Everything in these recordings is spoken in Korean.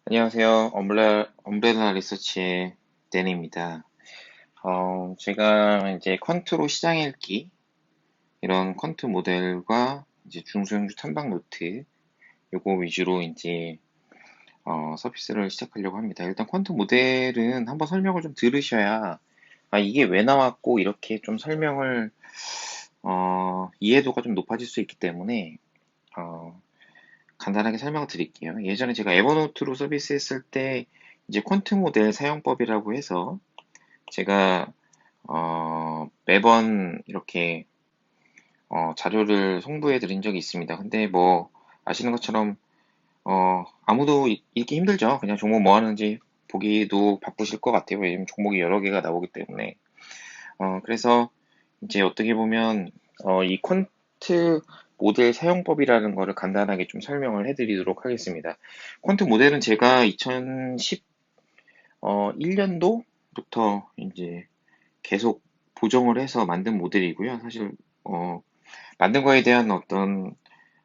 안녕하세요. 엄브레라 리서치의 데니입니다. 제가 이제 퀀트로 시장 읽기, 이런 퀀트 모델과 이제 중소형주 탐방 노트, 요거 위주로 이제, 서비스를 시작하려고 합니다. 일단 퀀트 모델은 한번 설명을 좀 들으셔야, 아, 이게 왜 나왔고, 이렇게 좀 설명을, 이해도가 좀 높아질 수 있기 때문에, 어, 간단하게 설명을 드릴게요. 예전에 제가 에버노트로 서비스했을 때 이제 퀀트 모델 사용법이라고 해서 제가 매번 이렇게 자료를 송부해 드린 적이 있습니다. 근데 뭐 아시는 것처럼 아무도 읽기 힘들죠. 그냥 종목 뭐 하는지 보기도 바쁘실 것 같아요. 왜냐면 종목이 여러 개가 나오기 때문에. 그래서 이제 어떻게 보면 이 퀀트 모델 사용법이라는 거를 간단하게 좀 설명을 해드리도록 하겠습니다. 퀀트 모델은 제가 2011년도부터 이제 계속 보정을 해서 만든 모델이고요. 사실 만든 거에 대한 어떤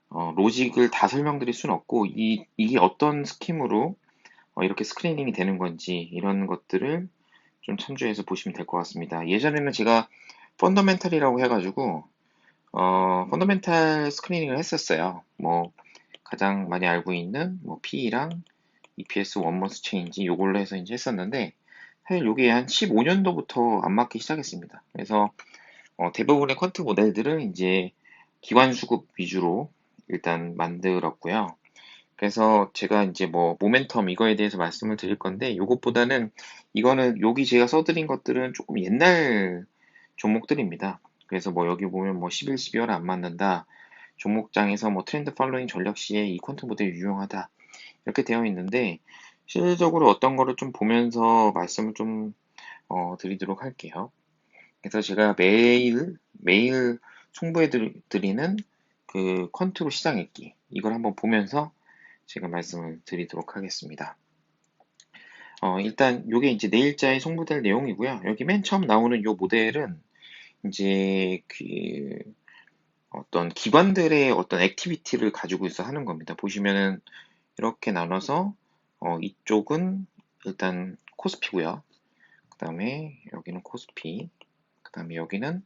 로직을 다 설명드릴 수는 없고 이게 어떤 스킴으로 이렇게 스크리닝이 되는 건지 이런 것들을 좀 참조해서 보시면 될 것 같습니다. 예전에는 제가 펀더멘탈이라고 해가지고 펀더멘탈 스크리닝을 했었어요. 뭐 가장 많이 알고 있는 뭐 P랑 EPS 원먼스 체인지 요걸로 해서 이제 했었는데 사실 요게 한 15년도부터 안 맞기 시작했습니다. 그래서 대부분의 퀀트 모델들은 이제 기관 수급 위주로 일단 만들었고요. 그래서 제가 이제 뭐 모멘텀 이거에 대해서 말씀을 드릴 건데 요것보다는 이거는 여기 제가 써드린 것들은 조금 옛날 종목들입니다. 그래서 뭐 여기 보면 뭐 11, 12월 안 맞는다. 종목장에서 뭐 트렌드 팔로잉 전략 시에 이 퀀트 모델이 유용하다. 이렇게 되어 있는데 실질적으로 어떤 거를 좀 보면서 말씀을 좀 드리도록 할게요. 그래서 제가 매일 송부해 드리는 그 퀀트로 시장 읽기 이걸 한번 보면서 제가 말씀을 드리도록 하겠습니다. 일단 요게 이제 내일자에 송부될 내용이고요. 여기 맨 처음 나오는 요 모델은 이제 그 어떤 기관들의 어떤 액티비티를 가지고 있어 하는 겁니다. 보시면은 이렇게 나눠서 이쪽은 일단 코스피고요. 그 다음에 여기는 코스피, 그 다음에 여기는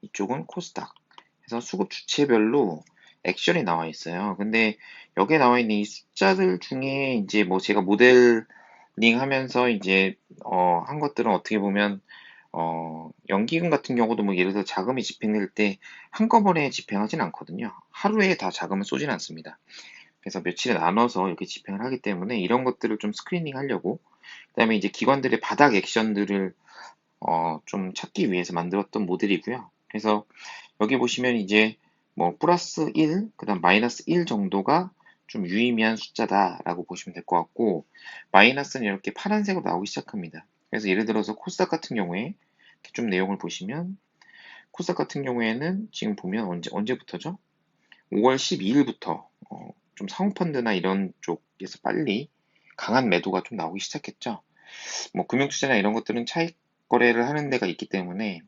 이쪽은 코스닥. 그래서 수급 주체별로 액션이 나와 있어요. 근데 여기에 나와 있는 이 숫자들 중에 이제 뭐 제가 모델링 하면서 이제 한 것들은 어떻게 보면 연기금 같은 경우도 뭐 예를 들어 자금이 집행될 때 한꺼번에 집행하진 않거든요. 하루에 다 자금을 쏘진 않습니다. 그래서 며칠에 나눠서 이렇게 집행을 하기 때문에 이런 것들을 좀 스크리닝 하려고 그다음에 이제 기관들의 바닥 액션들을 좀 찾기 위해서 만들었던 모델이고요. 그래서 여기 보시면 이제 뭐 플러스 1, 그다음 마이너스 1 정도가 좀 유의미한 숫자다라고 보시면 될 것 같고 마이너스는 이렇게 파란색으로 나오기 시작합니다. 그래서 예를 들어서 코스닥 같은 경우에 이렇게 좀 내용을 보시면 코스닥 같은 경우에는 지금 보면 언제부터죠? 5월 12일부터 좀 사모펀드나 이런 쪽에서 빨리 강한 매도가 좀 나오기 시작했죠. 뭐 금융투자나 이런 것들은 차익 거래를 하는 데가 있기 때문에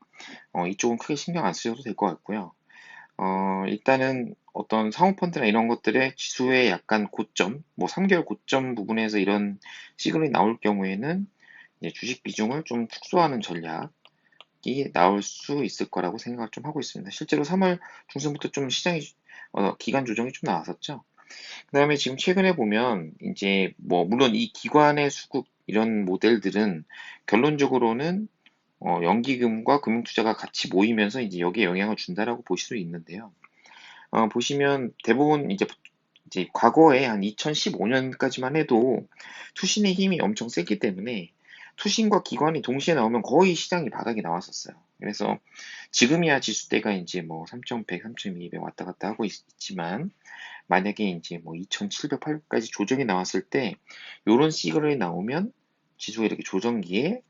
이쪽은 크게 신경 안 쓰셔도 될 것 같고요. 일단은 어떤 사모펀드나 이런 것들의 지수의 약간 고점, 뭐 3개월 고점 부분에서 이런 시그널이 나올 경우에는 이제 주식 비중을 좀 축소하는 전략이 나올 수 있을 거라고 생각을 좀 하고 있습니다. 실제로 3월 중순부터 좀 시장이 기간 조정이 좀 나왔었죠. 그다음에 지금 최근에 보면 이제 뭐 물론 이 기관의 수급 이런 모델들은 결론적으로는 연기금과 금융투자가 같이 모이면서 이제 여기에 영향을 준다라고 보실 수 있는데요. 보시면 대부분 이제 과거에 한 2015년까지만 해도 투신의 힘이 엄청 셌기 때문에 투신과 기관이 동시에 나오면 거의 시장이 바닥이 나왔었어요. 그래서 지금이야 지수대가 이제 뭐 3,100, 3,200 왔다 갔다 하고 있지만 만약에 이제 뭐 2,708까지 조정이 나왔을 때 요런 시그널이 나오면 지수가 이렇게 조정기에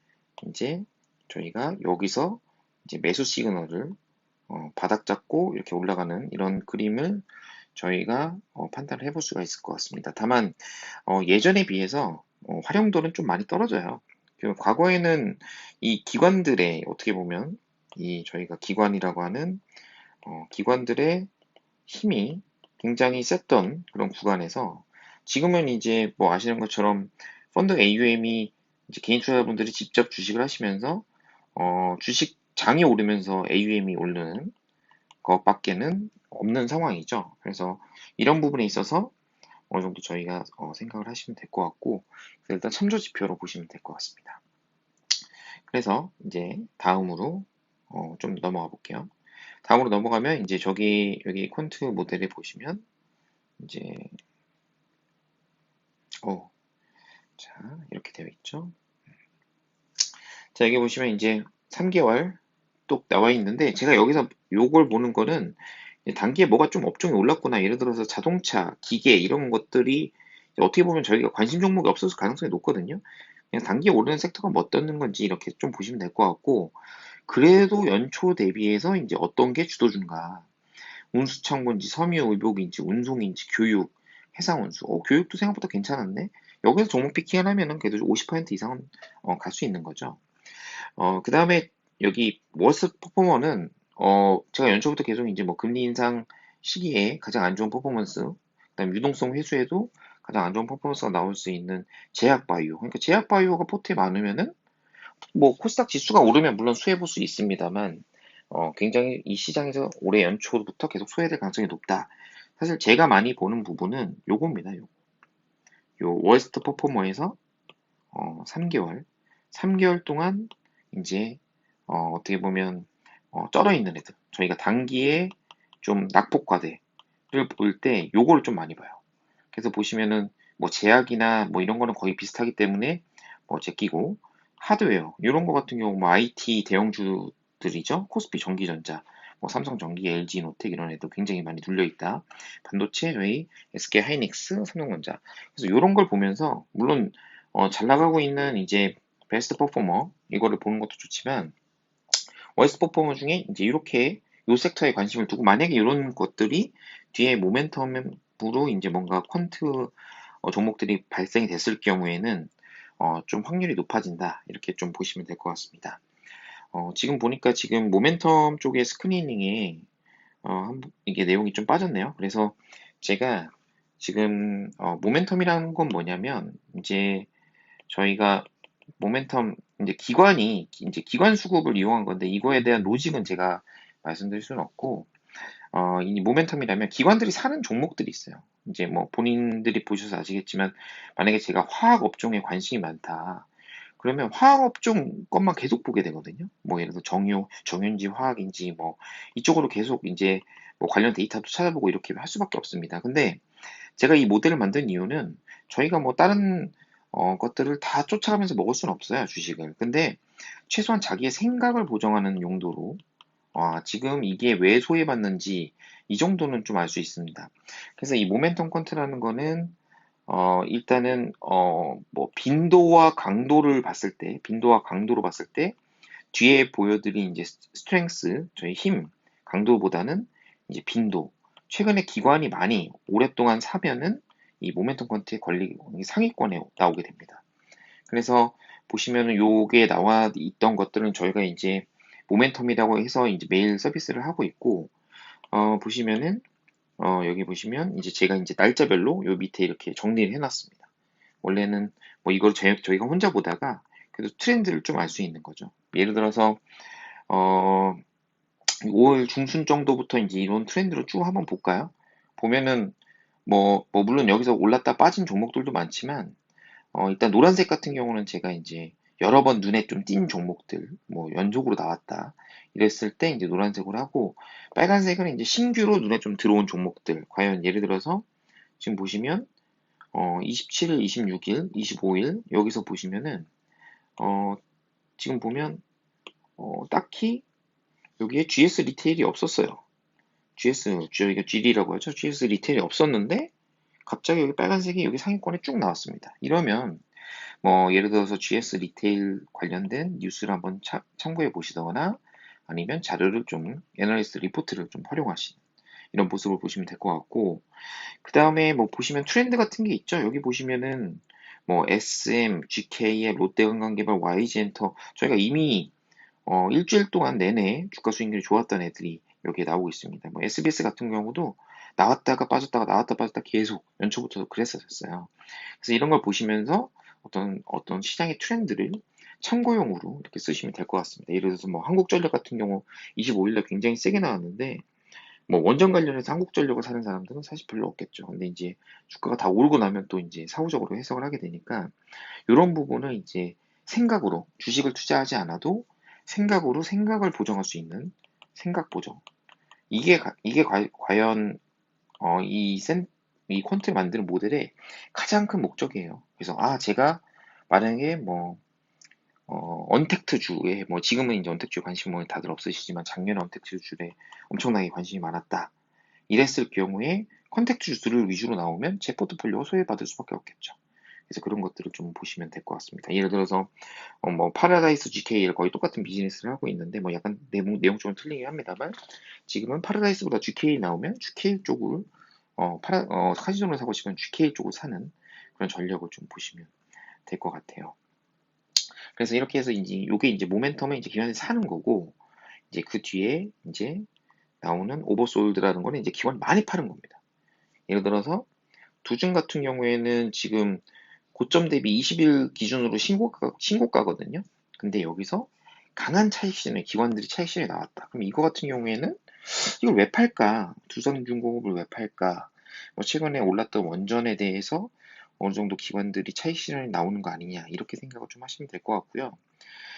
이제 저희가 여기서 이제 매수 시그널을 바닥 잡고 이렇게 올라가는 이런 그림을 저희가 판단을 해볼 수가 있을 것 같습니다. 다만 예전에 비해서 활용도는 좀 많이 떨어져요. 과거에는 이 기관들의 어떻게 보면 이 저희가 기관이라고 하는 기관들의 힘이 굉장히 셌던 그런 구간에서 지금은 이제 뭐 아시는 것처럼 펀드 AUM이 이제 개인 투자자분들이 직접 주식을 하시면서 주식 장이 오르면서 AUM이 오르는 것밖에는 없는 상황이죠. 그래서 이런 부분에 있어서 어느 정도 저희가 생각을 하시면 될 것 같고, 일단 참조 지표로 보시면 될 것 같습니다. 그래서 이제 다음으로 좀 넘어가 볼게요. 다음으로 넘어가면 이제 여기 퀀트 모델에 보시면 이제 어, 자, 이렇게 되어 있죠. 자, 여기 보시면 이제 3개월 또 나와 있는데, 제가 여기서 요걸 보는 거는 단기에 뭐가 좀 업종이 올랐구나. 예를 들어서 자동차, 기계 이런 것들이 어떻게 보면 저희가 관심 종목이 없어서 가능성이 높거든요. 그냥 단기에 오르는 섹터가 뭐 어떤 건지 이렇게 좀 보시면 될 것 같고, 그래도 연초 대비해서 이제 어떤 게 주도주인가. 운수창고인지 섬유의료기인지 운송인지 교육, 해상운수. 교육도 생각보다 괜찮았네. 여기서 종목 피킹을 하면은 그래도 50% 이상은 갈 수 있는 거죠. 그 다음에 여기 월스 퍼포머는 제가 연초부터 계속 이제 뭐 금리 인상 시기에 가장 안 좋은 퍼포먼스, 그다음 유동성 회수에도 가장 안 좋은 퍼포먼스가 나올 수 있는 제약바이오. 그러니까 제약바이오가 포트에 많으면은 뭐 코스닥 지수가 오르면 물론 수혜볼 수 있습니다만 굉장히 이 시장에서 올해 연초부터 계속 소외될 가능성이 높다. 사실 제가 많이 보는 부분은 요겁니다. 요 월스트 퍼포머에서 3개월, 3개월 동안 이제 어떻게 보면 쩔어 있는 애들, 저희가 단기에 좀 낙폭과대를 볼 때 요거를 좀 많이 봐요. 그래서 보시면은 뭐 제약이나 뭐 이런 거는 거의 비슷하기 때문에 뭐 제끼고, 하드웨어 이런 거 같은 경우 뭐 IT 대형주들이죠. 코스피 전기전자, 뭐 삼성전기, LG노텍 이런 애도 굉장히 많이 눌려 있다. 반도체 저희 SK 하이닉스, 삼성전자. 그래서 이런 걸 보면서 물론 잘 나가고 있는 이제 베스트 퍼포머 이거를 보는 것도 좋지만, 월스트 퍼포머 중에 이제 이렇게 요 섹터에 관심을 두고, 만약에 이런 것들이 뒤에 모멘텀으로 이제 뭔가 퀀트 종목들이 발생이 됐을 경우에는 좀 확률이 높아진다. 이렇게 좀 보시면 될 것 같습니다. 지금 보니까 지금 모멘텀 쪽의 스크리닝에 이게 내용이 좀 빠졌네요. 그래서 제가 지금 모멘텀이라는 건 뭐냐면 이제 저희가 모멘텀 이제 기관이 이제 기관 수급을 이용한 건데, 이거에 대한 로직은 제가 말씀드릴 수는 없고, 이 모멘텀이라면 기관들이 사는 종목들이 있어요. 이제 뭐 본인들이 보셔서 아시겠지만, 만약에 제가 화학 업종에 관심이 많다. 그러면 화학 업종 것만 계속 보게 되거든요. 뭐 예를 들어 정유인지 화학인지 뭐 이쪽으로 계속 이제 뭐 관련 데이터도 찾아보고 이렇게 할 수밖에 없습니다. 근데 제가 이 모델을 만든 이유는, 저희가 뭐 다른 것들을 다 쫓아가면서 먹을 수는 없어요, 주식을. 근데 최소한 자기의 생각을 보정하는 용도로 지금 이게 왜 소외받는지 이 정도는 좀 알 수 있습니다. 그래서 이 모멘텀 퀀트라는 거는 일단은 뭐 빈도와 강도로 봤을 때 뒤에 보여드린 이제 스트렝스, 저희 힘, 강도보다는 이제 빈도. 최근에 기관이 많이 오랫동안 사면은 이 모멘텀 퀀트에 걸리고 상위권에 나오게 됩니다. 그래서 보시면은 요게 나와 있던 것들은 저희가 이제 모멘텀이라고 해서 이제 매일 서비스를 하고 있고, 보시면은 여기 보시면 이제 제가 이제 날짜별로 요 밑에 이렇게 정리를 해놨습니다. 원래는 뭐 이걸 저희가 혼자 보다가 그래도 트렌드를 좀 알 수 있는 거죠. 예를 들어서 어, 5월 중순 정도부터 이제 이런 트렌드로 쭉 한번 볼까요? 보면은 뭐 물론 여기서 올랐다 빠진 종목들도 많지만, 일단 노란색 같은 경우는 제가 이제 여러 번 눈에 좀 띈 종목들, 뭐 연속으로 나왔다. 이랬을 때 이제 노란색으로 하고, 빨간색은 이제 신규로 눈에 좀 들어온 종목들. 과연 예를 들어서 지금 보시면 27일, 26일, 25일 여기서 보시면은 어, 지금 보면 딱히 여기에 GS 리테일이 없었어요. 저희가 GD라고 하죠. GS 리테일이 없었는데 갑자기 여기 빨간색이 여기 상위권에 쭉 나왔습니다. 이러면 뭐 예를 들어서 GS 리테일 관련된 뉴스를 한번 참고해 보시거나, 아니면 자료를 좀 애널리스트 리포트를 좀 활용하시는 이런 모습을 보시면 될 것 같고, 그 다음에 뭐 보시면 트렌드 같은 게 있죠. 여기 보시면은 뭐 SM, GK의 롯데관광개발, YG엔터, 저희가 이미 일주일 동안 내내 주가 수익률이 좋았던 애들이 여기에 나오고 있습니다. 뭐 SBS 같은 경우도 나왔다가 빠졌다가 나왔다 빠졌다 계속 연초부터 그랬었어요. 그래서 이런 걸 보시면서 어떤 시장의 트렌드를 참고용으로 이렇게 쓰시면 될 것 같습니다. 예를 들어서 뭐 한국전력 같은 경우 25일날 굉장히 세게 나왔는데 뭐 원전 관련해서 한국전력을 사는 사람들은 사실 별로 없겠죠. 근데 이제 주가가 다 오르고 나면 또 이제 사후적으로 해석을 하게 되니까 이런 부분은 이제 생각으로 주식을 투자하지 않아도 생각으로 생각을 보정할 수 있는 생각 보정. 이게 과연 이 콘트 만드는 모델의 가장 큰 목적이에요. 그래서 제가 만약에 뭐 언택트주에 뭐 지금은 이제 언택트주에 관심 뭐 다들 없으시지만 작년에 언택트주에 엄청나게 관심이 많았다. 이랬을 경우에 컨택트주들을 위주로 나오면 제 포트폴리오가 소외받을 수밖에 없겠죠. 그래서 그런 것들을 좀 보시면 될 것 같습니다. 예를 들어서 뭐 파라다이스 GKL 거의 똑같은 비즈니스를 하고 있는데 뭐 약간 내용적으로 틀리긴 합니다만 지금은 파라다이스보다 GKL 나오면 GKL 쪽을 카지노를 사고 싶으면 GKL 쪽을 사는 그런 전략을 좀 보시면 될 것 같아요. 그래서 이렇게 해서 이제 요게 이제 모멘텀은 이제 기관이 사는 거고 이제 그 뒤에 이제 나오는 오버솔드라는 거는 이제 기관이 많이 파는 겁니다. 예를 들어서 두중 같은 경우에는 지금 고점 대비 20일 기준으로 신고가거든요. 근데 여기서 강한 차익 실현에 기관들이 차익 실현이 나왔다. 그럼 이거 같은 경우에는 이걸 왜 팔까? 두산중공업을 왜 팔까? 뭐 최근에 올랐던 원전에 대해서 어느 정도 기관들이 차익 실현이 나오는 거 아니냐 이렇게 생각을 좀 하시면 될 것 같고요.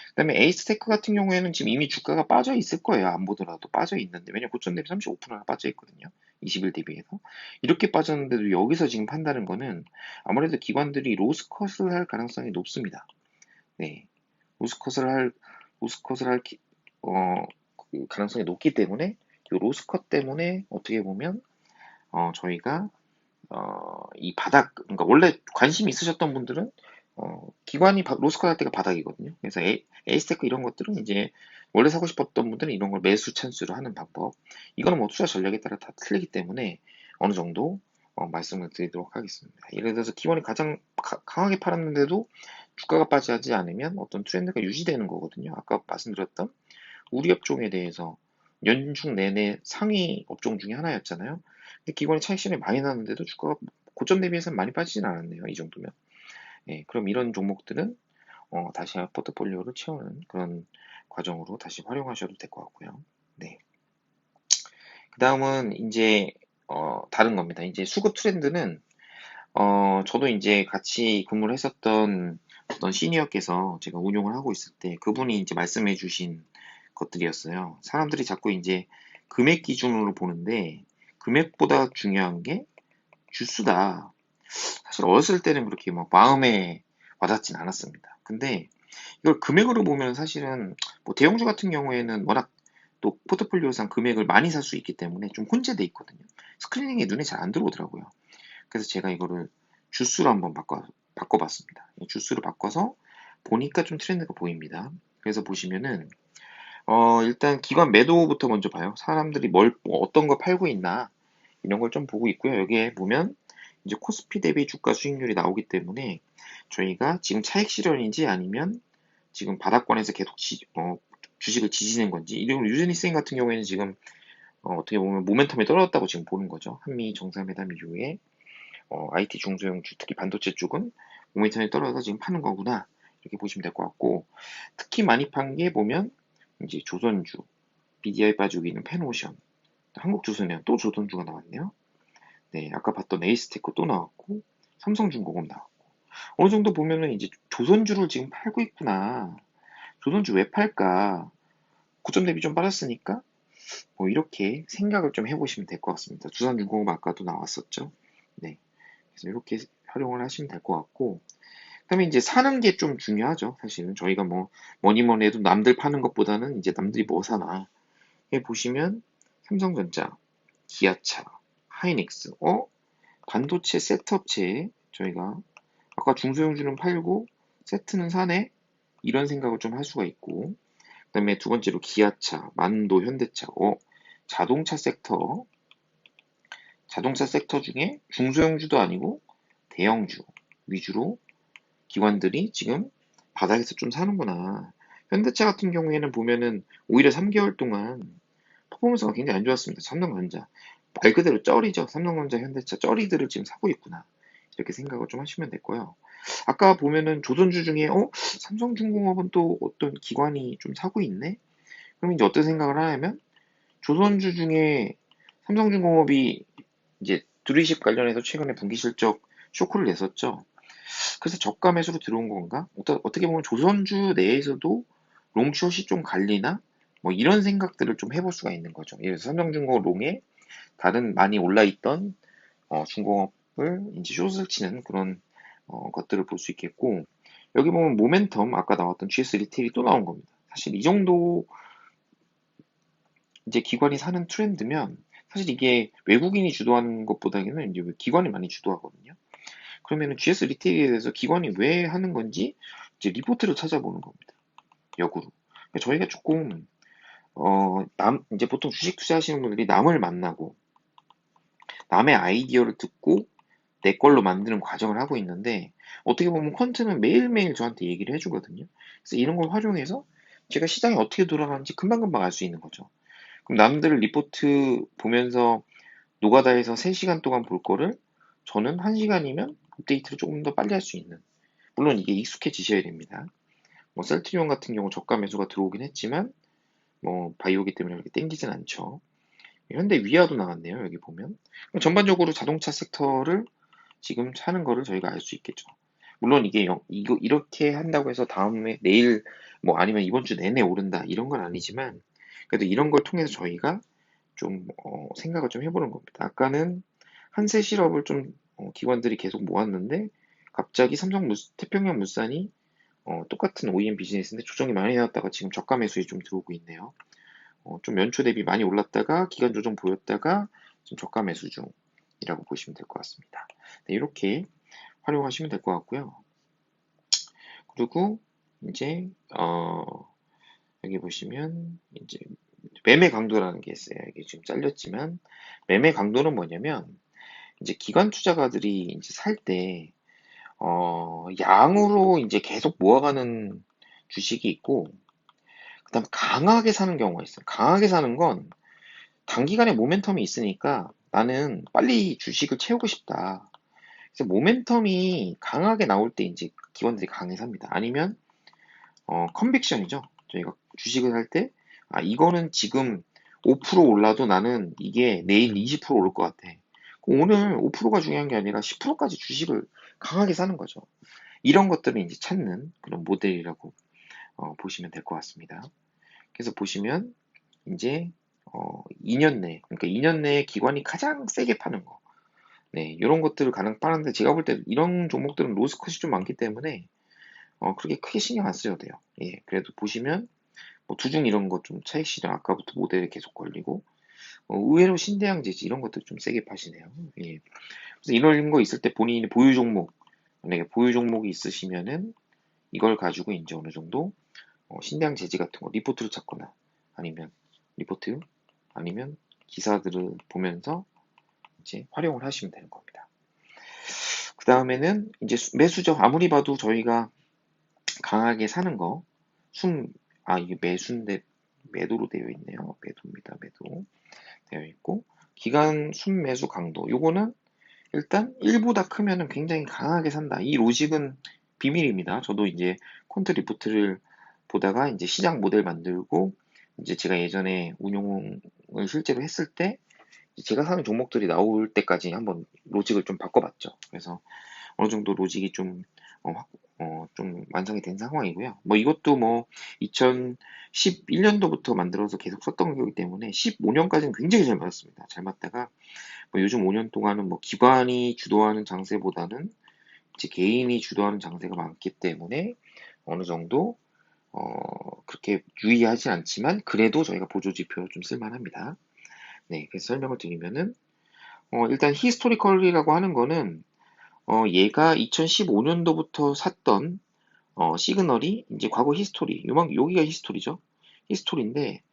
그다음에 에이스테크 같은 경우에는 지금 이미 주가가 빠져 있을 거예요. 안 보더라도 빠져 있는데 왜냐면 고점 대비 35%나 빠져 있거든요. 20일 대비해서 이렇게 빠졌는데도 여기서 지금 판다는 거는 아무래도 기관들이 로스컷을 할 가능성이 높습니다. 네, 로스컷을 할 로스컷을 할 그 가능성이 높기 때문에 이 로스컷 때문에 어떻게 보면 저희가 이 바닥, 그러니까 원래 관심 있으셨던 분들은 기관이 로스컷 할 때가 바닥이거든요. 그래서 에이스테크 이런 것들은 이제 원래 사고 싶었던 분들은 이런 걸 매수 찬스로 하는 방법. 이거는 뭐 투자 전략에 따라 다 틀리기 때문에 어느 정도 말씀을 드리도록 하겠습니다. 예를 들어서 기관이 가장 강하게 팔았는데도 주가가 빠지지 않으면 어떤 트렌드가 유지되는 거거든요. 아까 말씀드렸던 우리 업종에 대해서 연중 내내 상위 업종 중에 하나였잖아요. 근데 기관이 차익 실현이 많이 나는데도 주가가 고점 대비해서는 많이 빠지진 않았네요. 이 정도면. 예, 그럼 이런 종목들은 다시 포트폴리오를 채우는 그런 과정으로 다시 활용하셔도 될 것 같고요. 네. 그 다음은 이제 다른 겁니다. 이제 수급 트렌드는 저도 이제 같이 근무를 했었던 어떤 시니어께서 제가 운용을 하고 있을 때 그분이 이제 말씀해 주신 것들이었어요. 사람들이 자꾸 이제 금액 기준으로 보는데 금액보다 중요한 게 주수다. 사실 어렸을 때는 그렇게 막 마음에 와닿진 않았습니다. 근데 이걸 금액으로 보면 사실은 뭐 대형주 같은 경우에는 워낙 또 포트폴리오상 금액을 많이 살 수 있기 때문에 좀 혼재돼 있거든요. 스크리닝이 눈에 잘 안 들어오더라고요. 그래서 제가 이거를 주수로 한번 바꿔봤습니다. 주수로 바꿔서 보니까 좀 트렌드가 보입니다. 그래서 보시면은 일단 기관 매도부터 먼저 봐요. 사람들이 뭐 어떤 거 팔고 있나 이런 걸 좀 보고 있고요. 여기에 보면 이제 코스피 대비 주가 수익률이 나오기 때문에 저희가 지금 차익 실현인지 아니면 지금 바닥권에서 계속 주식을 지지는 건지 이런 유즈니스인 같은 경우에는 지금 어떻게 보면 모멘텀이 떨어졌다고 지금 보는 거죠. 한미 정상회담 이후에 IT 중소형주 특히 반도체 쪽은 모멘텀이 떨어져서 지금 파는 거구나 이렇게 보시면 될 것 같고 특히 많이 판 게 보면 이제 조선주, BDI 빠지고 있는 페노션, 한국조선해양 또 조선주가 나왔네요. 네, 아까 봤던 에이스테크 또 나왔고 삼성중공업 나왔고 어느 정도 보면은 이제 조선주를 지금 팔고 있구나. 조선주 왜 팔까? 고점 대비 좀 빠졌으니까 뭐 이렇게 생각을 좀 해보시면 될 것 같습니다. 두산중공업 아까도 나왔었죠. 네, 그래서 이렇게 활용을 하시면 될 것 같고 그다음에 이제 사는 게 좀 중요하죠. 사실은 저희가 뭐 뭐니 뭐니 해도 남들 파는 것보다는 이제 남들이 뭐 사나 해 보시면 삼성전자, 기아차, 하이닉스, 반도체 세트업체 저희가 아까 중소형주는 팔고 세트는 사네 이런 생각을 좀 할 수가 있고 그다음에 두 번째로 기아차, 만도, 현대차, 자동차 섹터 중에 중소형주도 아니고 대형주 위주로 기관들이 지금 바닥에서 좀 사는구나. 현대차 같은 경우에는 보면은 오히려 3개월 동안 퍼포먼스가 굉장히 안 좋았습니다. 삼성전자. 말 그대로 쩌리죠. 삼성전자, 현대차 쩌리들을 지금 사고 있구나. 이렇게 생각을 좀 하시면 되고요. 아까 보면은 조선주 중에 삼성중공업은 또 어떤 기관이 좀 사고 있네? 그럼 이제 어떤 생각을 하냐면 조선주 중에 삼성중공업이 이제 드루이십 관련해서 최근에 분기 실적 쇼크를 냈었죠. 그래서 저가 매수로 들어온 건가? 어떻게 보면 조선주 내에서도 롱숏이 좀 갈리나? 뭐 이런 생각들을 좀 해볼 수가 있는 거죠. 예를 들어서 삼성중공업 롱에 다른 많이 올라있던 중공업을 이제 숏을 치는 그런 것들을 볼 수 있겠고, 여기 보면 모멘텀 아까 나왔던 GS 리테일이 또 나온 겁니다. 사실 이 정도 이제 기관이 사는 트렌드면 사실 이게 외국인이 주도하는 것보다는 이제 기관이 많이 주도하거든요. 그러면은 GS 리테일에 대해서 기관이 왜 하는 건지 이제 리포트를 찾아보는 겁니다. 역으로. 그러니까 저희가 조금 이제 보통 주식 투자하시는 분들이 남을 만나고 남의 아이디어를 듣고 내 걸로 만드는 과정을 하고 있는데 어떻게 보면 퀀트는 매일매일 저한테 얘기를 해주거든요. 그래서 이런 걸 활용해서 제가 시장이 어떻게 돌아가는지 금방금방 알 수 있는 거죠. 그럼 남들 리포트 보면서 노가다에서 3시간 동안 볼 거를 저는 1시간이면 업데이트를 조금 더 빨리 할 수 있는. 물론 이게 익숙해지셔야 됩니다. 뭐 셀트리온 같은 경우 저가 매수가 들어오긴 했지만 뭐 바이오기 때문에 그렇게 땡기진 않죠. 현대 위아도 나왔네요. 여기 보면. 전반적으로 자동차 섹터를 지금 사는 거를 저희가 알 수 있겠죠. 물론 이게 이거 이렇게 한다고 해서 다음에 내일 뭐 아니면 이번 주 내내 오른다 이런 건 아니지만 그래도 이런 걸 통해서 저희가 좀 생각을 좀 해보는 겁니다. 아까는 한세 실업을 좀 기관들이 계속 모았는데 갑자기 태평양 물산이 똑같은 OEM 비즈니스인데 조정이 많이 나왔다가 지금 저가 매수에 좀 들어오고 있네요. 좀 연초 대비 많이 올랐다가 기간 조정 보였다가 지금 저가 매수 중이라고 보시면 될 것 같습니다. 네, 이렇게 활용하시면 될 것 같고요. 그리고 이제 여기 보시면 이제 매매 강도라는 게 있어요. 이게 지금 잘렸지만 매매 강도는 뭐냐면 이제 기관 투자가들이 이제 살 때 양으로 이제 계속 모아가는 주식이 있고 그다음 강하게 사는 경우가 있어요. 강하게 사는 건 단기간에 모멘텀이 있으니까 나는 빨리 주식을 채우고 싶다. 그래서 모멘텀이 강하게 나올 때 이제 기관들이 강하게 삽니다. 아니면 컨빅션이죠. 저희가 주식을 살 때, 이거는 지금 5% 올라도 나는 이게 내일 20% 오를 것 같아. 오늘 5%가 중요한 게 아니라 10%까지 주식을 강하게 사는 거죠. 이런 것들을 이제 찾는 그런 모델이라고 보시면 될 것 같습니다. 그래서 보시면 이제 2년 내, 그러니까 2년 내에 기관이 가장 세게 파는 거. 네, 이런 것들을 가능 빠는데 제가 볼 때 이런 종목들은 로스컷이 좀 많기 때문에 그렇게 크게 신경 안 쓰셔도 돼요. 예, 그래도 보시면 뭐 두중 이런 거 좀 차익 실현 아까부터 모델에 계속 걸리고 의외로 신대양 재지 이런 것들 좀 세게 파시네요. 예. 그래서 이런 거 있을 때 본인이 보유 종목 만약에 보유 종목이 있으시면은 이걸 가지고 이제 어느 정도 신대양 재지 같은 거 리포트를 찾거나 아니면 리포트 아니면 기사들을 보면서 이제 활용을 하시면 되는 겁니다. 그 다음에는 이제 매수죠. 아무리 봐도 저희가 강하게 사는 거, 이게 매수인데 매도로 되어 있네요. 매도입니다. 매도 되어 있고, 기간 순매수 강도. 요거는 일단 1보다 크면은 굉장히 강하게 산다. 이 로직은 비밀입니다. 저도 이제 콘트 리포트를 보다가 이제 시장 모델 만들고, 이제 제가 예전에 운용을 실제로 했을 때, 제가 사는 종목들이 나올 때까지 한번 로직을 좀 바꿔봤죠. 그래서 어느 정도 로직이 좀 완성이 된 상황이고요. 뭐 이것도 뭐 2011년도부터 만들어서 계속 썼던 거기 때문에 15년까지는 굉장히 잘 맞았습니다. 잘 맞다가 뭐 요즘 5년 동안은 뭐 기관이 주도하는 장세보다는 이제 개인이 주도하는 장세가 많기 때문에 어느 정도 그렇게 유의하지 않지만 그래도 저희가 보조지표로 좀 쓸만합니다. 네, 그래서 설명을 드리면은 일단 히스토리컬이라고 하는 거는 얘가 2015년도부터 샀던 시그널이 이제 과거 히스토리, 여기가 히스토리죠. 히스토리인데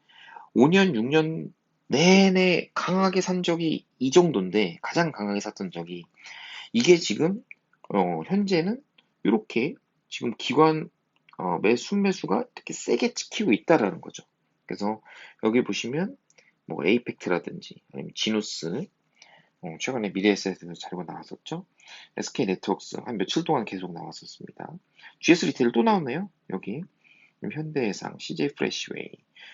5년, 6년 내내 강하게 산 적이 이 정도인데 가장 강하게 샀던 적이 이게 지금 현재는 이렇게 지금 기관 순매수가 이렇게 세게 찍히고 있다라는 거죠. 그래서 여기 보시면 뭐 에이펙트라든지 아니면 지누스 최근에 미래에셋에서 자료가 나왔었죠. SK 네트워크스 한 며칠 동안 계속 나왔었습니다. GS 리테일 또 나왔네요. 여기 현대해상, CJ 프레시웨이.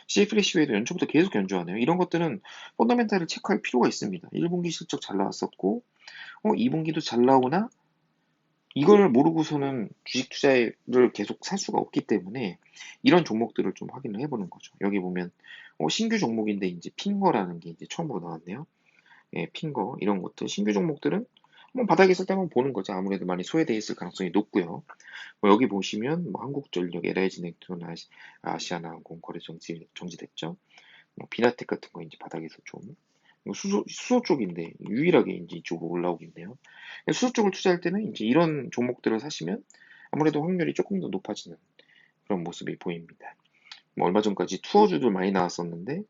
CJ 프레시웨이도 연초부터 계속 연주하네요. 이런 것들은 펀더멘탈을 체크할 필요가 있습니다. 1분기 실적 잘 나왔었고, 2분기도 잘 나오나 이걸 모르고서는 주식 투자를 계속 살 수가 없기 때문에 이런 종목들을 좀 확인을 해보는 거죠. 여기 보면 신규 종목인데 이제 핑거라는 게 이제 처음으로 나왔네요. 예, 핑거 이런 것들 신규 종목들은 한번 바닥에 있을 때 한번 보는 거죠. 아무래도 많이 소외되어 있을 가능성이 높고요. 여기 보시면 뭐 한국전력, LI진행투, 아시아나항공 거래 정지됐죠. 비나텍 같은 거 이제 바닥에서 좀 수소 쪽인데 유일하게 이제 이쪽으로 올라오겠네요. 수소 쪽을 투자할 때는 이제 이런 종목들을 사시면 아무래도 확률이 조금 더 높아지는 그런 모습이 보입니다. 뭐 얼마 전까지 투어주들 많이 나왔었는데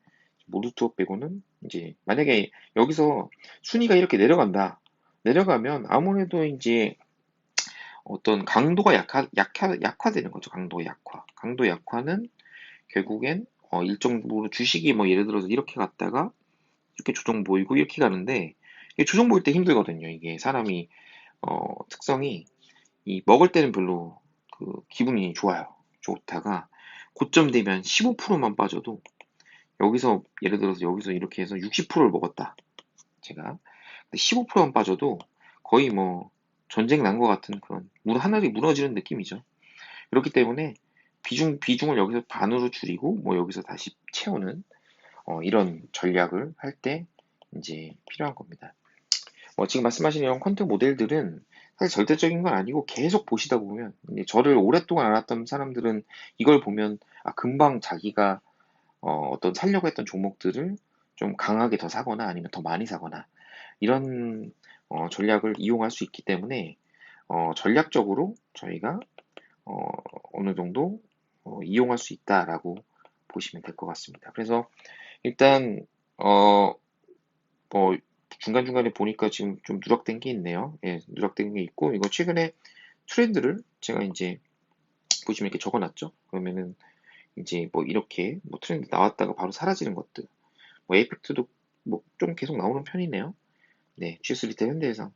모두 투어 빼고는 이제 만약에 여기서 순위가 이렇게 내려간다. 내려가면 아무래도 이제 어떤 강도가 약화되는 거죠. 강도 약화. 강도 약화는 결국엔 일정 부분 주식이 뭐 예를 들어서 이렇게 갔다가 이렇게 조정 보이고 이렇게 가는데 이게 조정 보일 때 힘들거든요. 이게 사람이 특성이 이 먹을 때는 별로 그 기분이 좋아요. 좋다가 고점 되면 15%만 빠져도 여기서 예를 들어서 여기서 이렇게 해서 60%를 먹었다. 제가 15%만 빠져도 거의 뭐 전쟁 난 것 같은 그런 하늘이 무너지는 느낌이죠. 그렇기 때문에 비중을 여기서 반으로 줄이고 뭐 여기서 다시 채우는 이런 전략을 할 때 이제 필요한 겁니다. 지금 말씀하신 이런 퀀트 모델들은 사실 절대적인 건 아니고 계속 보시다 보면 이제 저를 오랫동안 알았던 사람들은 이걸 보면 금방 자기가 어떤 살려고 했던 종목들을 좀 강하게 더 사거나 아니면 더 많이 사거나 이런 전략을 이용할 수 있기 때문에 전략적으로 저희가 어느 정도 이용할 수 있다라고 보시면 될 것 같습니다. 그래서 일단 뭐 중간중간에 보니까 지금 좀 누락된 게 있네요. 예, 누락된 게 있고 이거 최근에 트렌드를 제가 이제 보시면 이렇게 적어놨죠. 그러면은 이제 뭐 이렇게 뭐 트렌드 나왔다가 바로 사라지는 것들, 뭐 에이펙트도 뭐 좀 계속 나오는 편이네요. 네, GS 리테일 현대해상,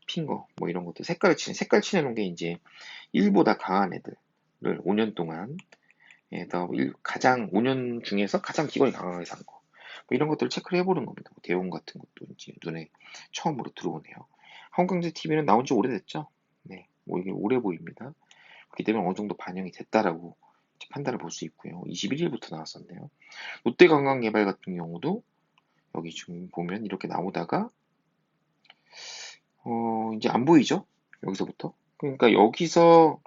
핑거 뭐 이런 것들 색깔 칠해놓은 게 이제 1보다 강한 애들을 5년 동안 가장 5년 중에서 가장 기본이 강하게 산 거. 뭐 이런 것들을 체크를 해보는 겁니다. 뭐 대웅 같은 것도 이제 눈에 처음으로 들어오네요. 한국경제 TV는 나온 지 오래됐죠. 네, 뭐 이게 오래 보입니다. 그렇기 때문에 어느 정도 반영이 됐다라고 판단을 볼 수 있고요. 21일부터 나왔었네요. 롯데관광개발 같은 경우도 여기 지금 보면 이렇게 나오다가 이제 안 보이죠? 여기서부터. 그러니까 여기서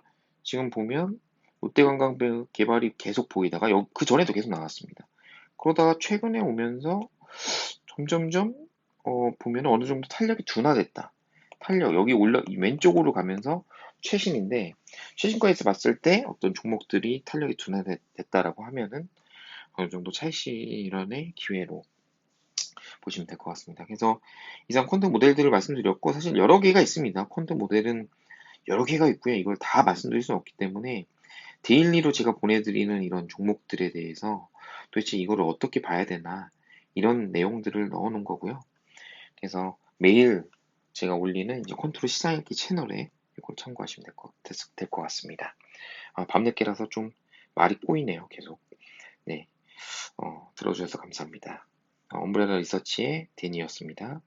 지금 보면 롯데관광개발이 계속 보이다가 그 전에도 계속 나왔습니다. 그러다가 최근에 오면서 점점점 보면 어느 정도 탄력이 둔화됐다. 탄력 여기 왼쪽으로 가면서 최신인데 최신가에서 봤을 때 어떤 종목들이 탄력이 둔화됐다라고 하면은 어느 정도 차익 실현의 기회로 보시면 될 것 같습니다. 그래서 이상 퀀트 모델들을 말씀드렸고 사실 여러 개가 있습니다. 퀀트 모델은 여러 개가 있고요. 이걸 다 말씀드릴 수는 없기 때문에 데일리로 제가 보내드리는 이런 종목들에 대해서 도대체 이거를 어떻게 봐야 되나 이런 내용들을 넣어 놓은 거고요. 그래서 매일 제가 올리는 이제 컨트롤 시장읽기 채널에 이걸 참고하시면 될 것 같습니다. 밤늦게라서 좀 말이 꼬이네요. 계속. 네, 들어주셔서 감사합니다. 엄브레라 리서치의 데니였습니다.